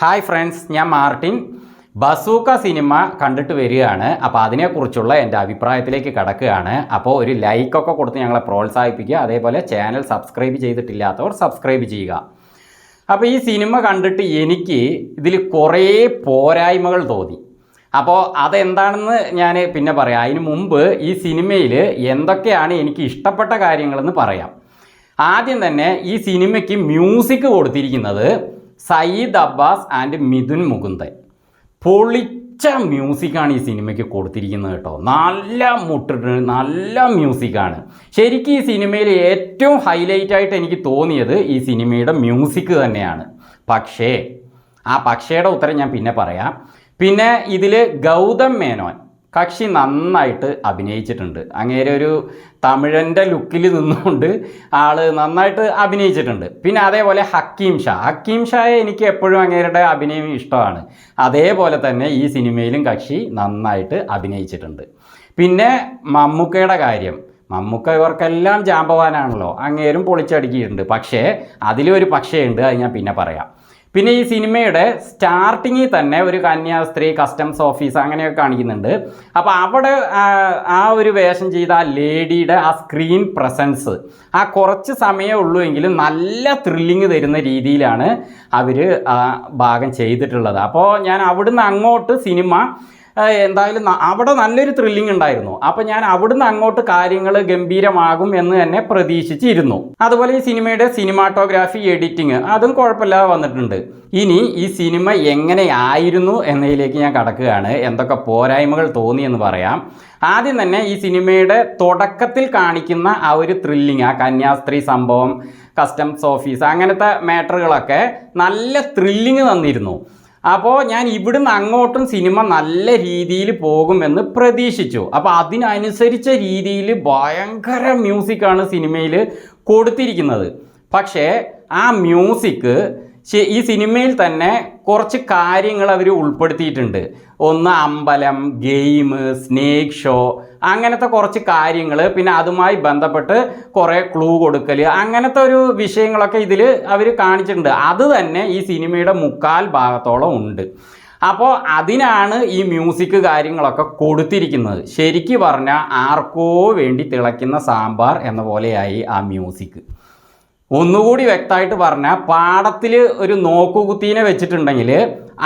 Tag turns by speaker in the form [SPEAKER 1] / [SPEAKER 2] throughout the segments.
[SPEAKER 1] Hi friends, ഞാൻ Martin. Bazooka cinema കണ്ടിട്ട് വരികയാണ്. അപ്പോൾ അതിനെക്കുറിച്ചുള്ള എൻ്റെ അഭിപ്രായത്തിലേക്ക് കടക്കുകയാണ്. അപ്പോൾ ഒരു ലൈക്കൊക്കെ കൊടുത്ത് ഞങ്ങളെ പ്രോത്സാഹിപ്പിക്കുക. അതേപോലെ ചാനൽ സബ്സ്ക്രൈബ് ചെയ്തിട്ടില്ലാത്തവർ സബ്സ്ക്രൈബ് ചെയ്യുക. അപ്പോൾ ഈ സിനിമ കണ്ടിട്ട് എനിക്ക് ഇതിൽ കുറേ പോരായ്മകൾ തോന്നി. അപ്പോൾ അതെന്താണെന്ന് ഞാൻ പിന്നെ പറയാം. അതിന് മുമ്പ് ഈ സിനിമയിൽ എന്തൊക്കെയാണ് എനിക്ക് ഇഷ്ടപ്പെട്ട കാര്യങ്ങളെന്ന് പറയാം. ആദ്യം തന്നെ ഈ സിനിമയ്ക്ക് മ്യൂസിക് കൊടുത്തിരിക്കുന്നത് സയ്യിദ് അബ്ബാസ് ആൻഡ് മിഥുൻ മുകുന്ദൻ. പൊളിച്ച മ്യൂസിക്കാണ് ഈ സിനിമയ്ക്ക് കൊടുത്തിരിക്കുന്നത് കേട്ടോ. നല്ല മുട്ടിട്ട് നല്ല മ്യൂസിക്കാണ്. ശരിക്കും ഈ സിനിമയിൽ ഏറ്റവും ഹൈലൈറ്റായിട്ട് എനിക്ക് തോന്നിയത് ഈ സിനിമയുടെ മ്യൂസിക് തന്നെയാണ്. പക്ഷേ ആ പക്ഷേയുടെ ഉത്തരം ഞാൻ പിന്നെ പറയാം. പിന്നെ ഇതിൽ ഗൗതം മേനോൻ കക്ഷി നന്നായിട്ട് അഭിനയിച്ചിട്ടുണ്ട്. അങ്ങേരെ ഒരു തമിഴൻ്റെ ലുക്കിൽ നിന്നുകൊണ്ട് ആൾ നന്നായിട്ട് അഭിനയിച്ചിട്ടുണ്ട്. പിന്നെ അതേപോലെ ഹക്കീം ഷായെ എനിക്ക് എപ്പോഴും അങ്ങേരുടെ അഭിനയം ഇഷ്ടമാണ്. അതേപോലെ തന്നെ ഈ സിനിമയിലും കക്ഷി നന്നായിട്ട് അഭിനയിച്ചിട്ടുണ്ട്. പിന്നെ മമ്മൂക്കയുടെ കാര്യം, മമ്മൂക്ക ഇവർക്കെല്ലാം ജാമ്പവാനാണല്ലോ, അങ്ങേരും പൊളിച്ചടുക്കിയിട്ടുണ്ട്. പക്ഷേ അതിലൊരു പക്ഷേയുണ്ട്, അത് ഞാൻ പിന്നെ പറയാം. പിന്നെ ഈ സിനിമയുടെ സ്റ്റാർട്ടിങ്ങിൽ തന്നെ ഒരു കന്യാസ്ത്രീ കസ്റ്റംസ് ഓഫീസ് അങ്ങനെയൊക്കെ കാണിക്കുന്നുണ്ട്. അപ്പോൾ അവിടെ ആ ഒരു വേഷം ചെയ്ത ആ ലേഡിയുടെ ആ സ്ക്രീൻ പ്രസൻസ് ആ കുറച്ച് സമയമേ ഉള്ളൂ എങ്കിലും നല്ല ത്രില്ലിങ് തരുന്ന രീതിയിലാണ് അവർ ആ ഭാഗം ചെയ്തിട്ടുള്ളത്. അപ്പോൾ ഞാൻ അവിടുന്ന് അങ്ങോട്ട് സിനിമ എന്തായാലും അവിടെ നല്ലൊരു ത്രില്ലിംഗ് ഉണ്ടായിരുന്നു. അപ്പോൾ ഞാൻ അവിടുന്ന് അങ്ങോട്ട് കാര്യങ്ങൾ ഗംഭീരമാകും എന്ന് തന്നെ പ്രതീക്ഷിച്ചിരുന്നു. അതുപോലെ ഈ സിനിമയുടെ സിനിമാറ്റോഗ്രാഫി, എഡിറ്റിങ് അതും കുഴപ്പമില്ലാതെ വന്നിട്ടുണ്ട്. ഇനി ഈ സിനിമ എങ്ങനെയായിരുന്നു എന്നതിലേക്ക് ഞാൻ കടക്കുകയാണ്. എന്തൊക്കെ പോരായ്മകൾ തോന്നിയെന്ന് പറയാം. ആദ്യം തന്നെ ഈ സിനിമയുടെ തുടക്കത്തിൽ കാണിക്കുന്ന ആ ഒരു ത്രില്ലിങ്, ആ കന്യാസ്ത്രീ സംഭവം, കസ്റ്റംസ് ഓഫീസ് അങ്ങനത്തെ മാറ്ററുകളൊക്കെ നല്ല ത്രില്ലിങ് തന്നിരുന്നു. അപ്പോൾ ഞാൻ ഇവിടുന്ന് അങ്ങോട്ടും സിനിമ നല്ല രീതിയിൽ പോകുമെന്ന് പ്രതീക്ഷിച്ചു. അപ്പോൾ അതിനനുസരിച്ച രീതിയിൽ ഭയങ്കര മ്യൂസിക്കാണ് സിനിമയിൽ കൊടുത്തിരിക്കുന്നത്. പക്ഷേ ആ മ്യൂസിക് ഈ സിനിമയിൽ തന്നെ കുറച്ച് കാര്യങ്ങൾ അവർ ഉൾപ്പെടുത്തിയിട്ടുണ്ട്. ഒന്ന് അമ്പലം, ഗെയിം, സ്നേക്ക് ഷോ അങ്ങനത്തെ കുറച്ച് കാര്യങ്ങൾ, പിന്നെ അതുമായി ബന്ധപ്പെട്ട് കുറേ ക്ലൂ കൊടുക്കൽ അങ്ങനത്തെ ഒരു വിഷയങ്ങളൊക്കെ ഇതിൽ അവർ കാണിച്ചിട്ടുണ്ട്. അത് തന്നെ ഈ സിനിമയുടെ 3/4 ഭാഗത്തോളം ഉണ്ട്. അപ്പോൾ അതിനാണ് ഈ മ്യൂസിക് കാര്യങ്ങളൊക്കെ കൊടുത്തിരിക്കുന്നത്. ശരിക്ക് പറഞ്ഞാൽ ആർക്കോ വേണ്ടി തിളയ്ക്കുന്ന സാമ്പാർ എന്ന പോലെയായി ആ മ്യൂസിക്. ഒന്നുകൂടി വ്യക്തമായിട്ട് പറഞ്ഞാൽ, പാടത്തിൽ ഒരു നോക്കുകുത്തീനെ വെച്ചിട്ടുണ്ടെങ്കിൽ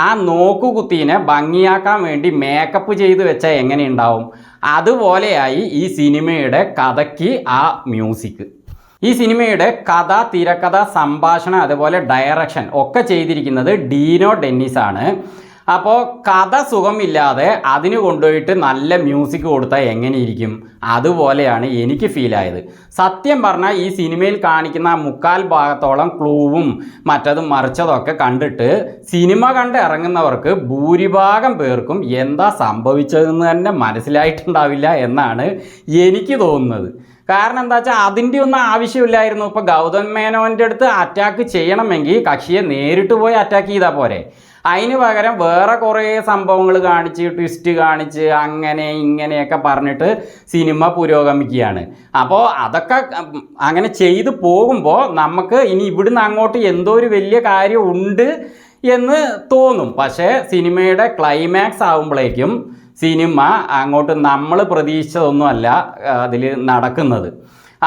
[SPEAKER 1] ആ നോക്കുകുത്തീനെ ഭംഗിയാക്കാൻ വേണ്ടി മേക്കപ്പ് ചെയ്ത് വെച്ചാൽ എങ്ങനെയുണ്ടാവും, അതുപോലെയായി ഈ സിനിമയുടെ കഥയ്ക്ക് ആ മ്യൂസിക്. ഈ സിനിമയുടെ കഥ, തിരക്കഥ, സംഭാഷണം, അതുപോലെ ഡയറക്ഷൻ ഒക്കെ ചെയ്തിരിക്കുന്നത് ഡീനോ ഡെന്നിസ് ആണ്. അപ്പോൾ കഥ സുഖമില്ലാതെ അതിന് കൊണ്ടുപോയിട്ട് നല്ല മ്യൂസിക് കൊടുത്താൽ എങ്ങനെയിരിക്കും, അതുപോലെയാണ് എനിക്ക് ഫീലായത്. സത്യം പറഞ്ഞാൽ ഈ സിനിമയിൽ കാണിക്കുന്ന 3/4 ഭാഗത്തോളം ക്ലൂവും മറ്റതും മറിച്ചതൊക്കെ കണ്ടിട്ട് സിനിമ കണ്ട് ഇറങ്ങുന്നവർക്ക് ഭൂരിഭാഗം പേർക്കും എന്താ സംഭവിച്ചതെന്ന് തന്നെ മനസ്സിലായിട്ടുണ്ടാവില്ല എന്നാണ് എനിക്ക് തോന്നുന്നത്. കാരണം എന്താ വെച്ചാൽ അതിൻ്റെ ഒന്നും ആവശ്യമില്ലായിരുന്നു. ഇപ്പോൾ ഗൗതം മേനോൻ്റെ അടുത്ത് അറ്റാക്ക് ചെയ്യണമെങ്കിൽ കക്ഷിയെ നേരിട്ട് പോയി അറ്റാക്ക് ചെയ്താൽ പോരെ. അതിന് പകരം വേറെ കുറേ സംഭവങ്ങൾ കാണിച്ച്, ട്വിസ്റ്റ് കാണിച്ച്, അങ്ങനെ ഇങ്ങനെയൊക്കെ പറഞ്ഞിട്ട് സിനിമ പുരോഗമിക്കുകയാണ്. അപ്പോൾ അതൊക്കെ അങ്ങനെ ചെയ്തു പോകുമ്പോൾ നമുക്ക് ഇനി ഇവിടുന്ന് അങ്ങോട്ട് എന്തോ ഒരു വലിയ കാര്യം ഉണ്ട് എന്ന് തോന്നും. പക്ഷേ സിനിമയുടെ ക്ലൈമാക്സ് ആകുമ്പോഴേക്കും സിനിമ അങ്ങോട്ട് നമ്മൾ പ്രതീക്ഷിച്ചതൊന്നുമല്ല അതിൽ നടക്കുന്നത്.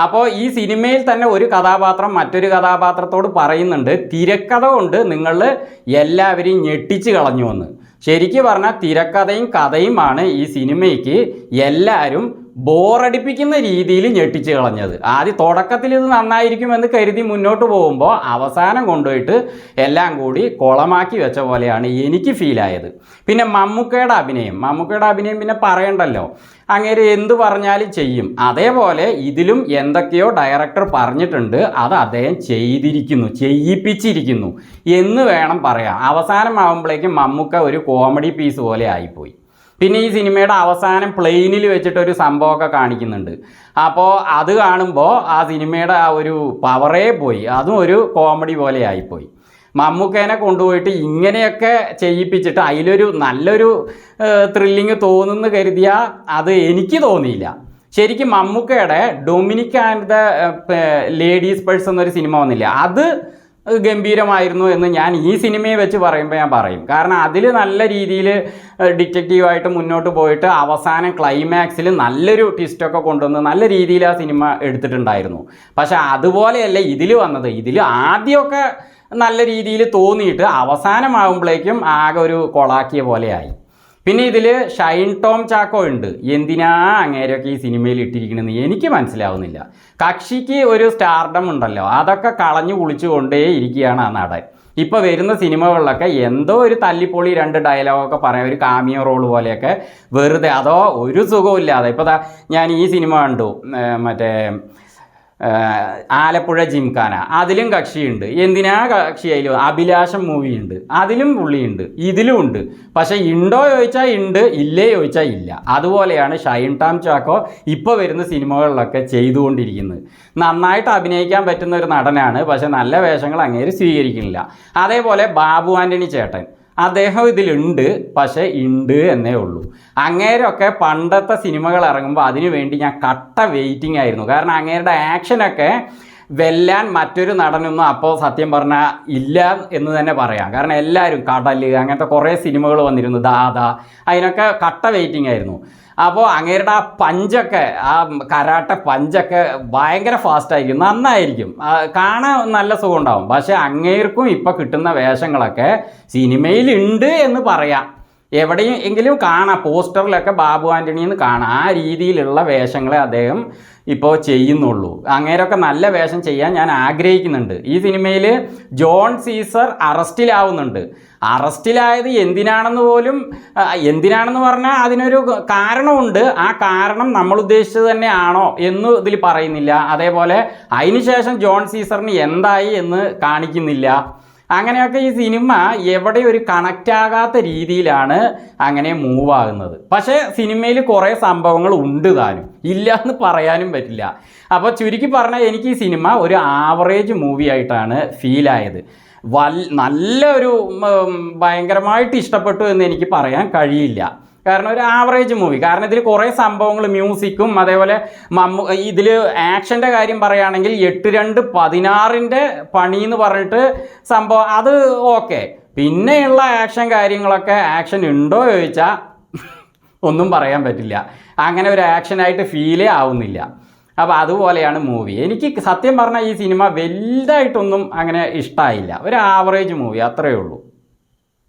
[SPEAKER 1] അപ്പോൾ ഈ സിനിമയിൽ തന്നെ ഒരു കഥാപാത്രം മറ്റൊരു കഥാപാത്രത്തോട് പറയുന്നുണ്ട്, തിരക്കഥ കൊണ്ട് നിങ്ങൾ എല്ലാവരെയും ഞെട്ടിച്ച് കളഞ്ഞുവെന്ന്. ശരിക്കും പറഞ്ഞാൽ തിരക്കഥയും കഥയുമാണ് ഈ സിനിമയ്ക്ക് എല്ലാവരും ബോറടിപ്പിക്കുന്ന രീതിയിൽ ഞെട്ടിച്ച് കളഞ്ഞത്. ആദ്യം തുടക്കത്തിൽ ഇത് നന്നായിരിക്കുമെന്ന് കരുതി മുന്നോട്ട് പോകുമ്പോൾ അവസാനം കൊണ്ടുപോയിട്ട് എല്ലാം കൂടി കുളമാക്കി വെച്ച പോലെയാണ് എനിക്ക് ഫീലായത്. പിന്നെ മമ്മൂക്കയുടെ അഭിനയം പിന്നെ പറയണ്ടല്ലോ, അങ്ങേര് എന്ത് പറഞ്ഞാലും ചെയ്യും. അതേപോലെ ഇതിലും എന്തൊക്കെയോ ഡയറക്ടർ പറഞ്ഞിട്ടുണ്ട്, അത് അദ്ദേഹം ചെയ്യിപ്പിച്ചിരിക്കുന്നു എന്ന് വേണം പറയാം. അവസാനമാകുമ്പോഴേക്കും മമ്മൂക്ക ഒരു കോമഡി പീസ് പോലെ ആയിപ്പോയി. പിന്നെ ഈ സിനിമയുടെ അവസാനം പ്ലെയിനിൽ വെച്ചിട്ടൊരു സംഭവമൊക്കെ കാണിക്കുന്നുണ്ട്. അപ്പോൾ അത് കാണുമ്പോൾ ആ സിനിമയുടെ ആ ഒരു പവറേ പോയി, അതും ഒരു കോമഡി പോലെ ആയിപ്പോയി. മമ്മൂക്കേനെ കൊണ്ടുപോയിട്ട് ഇങ്ങനെയൊക്കെ ചെയ്യിപ്പിച്ചിട്ട് അതിലൊരു നല്ലൊരു ത്രില്ലിങ് തോന്നുന്നു കരുതിയാൽ അത് എനിക്ക് തോന്നിയില്ല. ശരിക്കും മമ്മൂക്കയുടെ Dominic and the ladies purse എന്നൊരു സിനിമ വന്നില്ല, അത് ഗംഭീരമായിരുന്നു എന്ന് ഞാൻ ഈ സിനിമയെ വെച്ച് പറയുമ്പോൾ ഞാൻ പറയും. കാരണം അതിൽ നല്ല രീതിയിൽ ഡിറ്റക്റ്റീവായിട്ട് മുന്നോട്ട് പോയിട്ട് അവസാനം ക്ലൈമാക്സിൽ നല്ലൊരു ട്വിസ്റ്റൊക്കെ കൊണ്ടുവന്ന് നല്ല രീതിയിൽ ആ സിനിമ എടുത്തിട്ടുണ്ടായിരുന്നു. പക്ഷെ അതുപോലെയല്ല ഇതിൽ വന്നത്. ഇതിൽ ആദ്യമൊക്കെ നല്ല രീതിയിൽ തോന്നിയിട്ട് അവസാനമാകുമ്പോഴേക്കും ആകെ ഒരു കൊളാക്കിയ പോലെയായി. പിന്നെ ഇതിൽ ഷൈൻ ടോം ചാക്കോ ഉണ്ട്. എന്തിനാ അങ്ങേരൊക്കെ ഈ സിനിമയിൽ ഇട്ടിരിക്കണമെന്ന് എനിക്ക് മനസ്സിലാവുന്നില്ല. കക്ഷിക്ക് ഒരു സ്റ്റാർഡം ഉണ്ടല്ലോ, അതൊക്കെ കളഞ്ഞു കുളിച്ചു കൊണ്ടേ ഇരിക്കുകയാണ് ആ നടൻ. ഇപ്പോൾ വരുന്ന സിനിമകളിലൊക്കെ എന്തോ ഒരു തല്ലിപ്പൊളി 2 ഡയലോഗൊക്കെ പറയാം, ഒരു കാമിയോ റോൾ പോലെയൊക്കെ വെറുതെ, അതോ ഒരു സുഖമില്ലാതെ. ഇപ്പോൾ ഞാൻ ഈ സിനിമ കണ്ടു, മറ്റേ ആലപ്പുഴ ജിംഖാന, അതിലും കക്ഷിയുണ്ട്. എന്തിനാ കക്ഷിയായാലും അഭിലാഷം മൂവിയുണ്ട്, അതിലും പുള്ളിയുണ്ട്, ഇതിലും ഉണ്ട്. പക്ഷേ ഉണ്ടോ ചോദിച്ചാൽ ഉണ്ട്, ഇല്ലേ ചോദിച്ചാൽ ഇല്ല. അതുപോലെയാണ് ഷൈൻ ടോം ചാക്കോ ഇപ്പോൾ വരുന്ന സിനിമകളിലൊക്കെ ചെയ്തുകൊണ്ടിരിക്കുന്നത്. നന്നായിട്ട് അഭിനയിക്കാൻ പറ്റുന്ന ഒരു നടനാണ്, പക്ഷേ നല്ല വേഷങ്ങൾ അങ്ങേര് സ്വീകരിക്കുന്നില്ല. അതേപോലെ ബാബു ആൻ്റണി ചേട്ടൻ, അദ്ദേഹം ഇതിലുണ്ട്, പക്ഷേ ഉണ്ട് എന്നേ ഉള്ളൂ. അങ്ങേരൊക്കെ പണ്ടത്തെ സിനിമകൾ ഇറങ്ങുമ്പോൾ അതിനു വേണ്ടി ഞാൻ കട്ട വെയിറ്റിംഗ് ആയിരുന്നു. കാരണം അങ്ങേരുടെ ആക്ഷനൊക്കെ വെല്ലാൻ മറ്റൊരു നടനൊന്നും അപ്പോൾ സത്യം പറഞ്ഞാൽ ഇല്ല എന്ന് തന്നെ പറയാം. കാരണം എല്ലാവരും കടൽ അങ്ങനത്തെ കുറേ സിനിമകൾ വന്നിരുന്നു, ദാദാ, അതിനൊക്കെ കട്ട വെയിറ്റിംഗ് ആയിരുന്നു. അപ്പോൾ അങ്ങേരുടെ ആ പഞ്ചൊക്കെ, ആ കരാട്ട പഞ്ചൊക്കെ ഭയങ്കര ഫാസ്റ്റായിരിക്കും, നന്നായിരിക്കും, കാണാൻ നല്ല സുഖം ഉണ്ടാവും. പക്ഷേ അങ്ങേർക്കും ഇപ്പോൾ കിട്ടുന്ന വേഷങ്ങളൊക്കെ സിനിമയിലുണ്ട് എന്ന് പറയാം. എവിടെയും എങ്കിലും കാണാം, പോസ്റ്ററിലൊക്കെ ബാബു ആൻ്റണിന്ന് കാണാം. ആ രീതിയിലുള്ള വേഷങ്ങളെ അദ്ദേഹം ഇപ്പോൾ ചെയ്യുന്നുള്ളൂ. അങ്ങേരൊക്കെ നല്ല വേഷം ചെയ്യാൻ ഞാൻ ആഗ്രഹിക്കുന്നുണ്ട്. ഈ സിനിമയിൽ ജോൺ സീസർ അറസ്റ്റിലാവുന്നുണ്ട്. അറസ്റ്റിലായത് എന്തിനാണെന്ന് പറഞ്ഞാൽ അതിനൊരു കാരണമുണ്ട്. ആ കാരണം നമ്മൾ ഉദ്ദേശിച്ചത് തന്നെയാണോ എന്ന് ഇതിൽ പറയുന്നില്ല. അതേപോലെ അതിനുശേഷം ജോൺ സീസറിന് എന്തായി എന്ന് കാണിക്കുന്നില്ല. അങ്ങനെയൊക്കെ ഈ സിനിമ എവിടെ ഒരു കണക്റ്റ് ആകാത്ത രീതിയിലാണ് അങ്ങനെ മൂവ് ആകുന്നത്. പക്ഷേ സിനിമയിൽ കുറേ സംഭവങ്ങൾ ഉണ്ട് താനും, ഇല്ല എന്ന് പറയാനും പറ്റില്ല. അപ്പോൾ ചുരുക്കി പറഞ്ഞാൽ എനിക്ക് ഈ സിനിമ ഒരു ആവറേജ് മൂവി ആയിട്ടാണ് ഫീലായത്. നല്ലൊരു ഭയങ്കരമായിട്ട് ഇഷ്ടപ്പെട്ടു എന്ന് എനിക്ക് പറയാൻ കഴിയില്ല. കാരണം ഒരു ആവറേജ് മൂവി. കാരണം ഇതിൽ കുറേ സംഭവങ്ങൾ, മ്യൂസിക്കും അതേപോലെ ഇതിൽ ആക്ഷൻ്റെ കാര്യം പറയുകയാണെങ്കിൽ 8-2-16 പണി എന്ന് പറഞ്ഞിട്ട് സംഭവം അത് ഓക്കെ. പിന്നെയുള്ള ആക്ഷൻ കാര്യങ്ങളൊക്കെ ആക്ഷൻ ഉണ്ടോ ചോദിച്ചാൽ ഒന്നും പറയാൻ പറ്റില്ല. അങ്ങനെ ഒരു ആക്ഷനായിട്ട് ഫീലേ ആവുന്നില്ല. അപ്പോൾ അതുപോലെയാണ് മൂവി. എനിക്ക് സത്യം പറഞ്ഞാൽ ഈ സിനിമ വലുതായിട്ടൊന്നും അങ്ങനെ ഇഷ്ടമായില്ല. ഒരു ആവറേജ് മൂവി, അത്രയേ ഉള്ളൂ.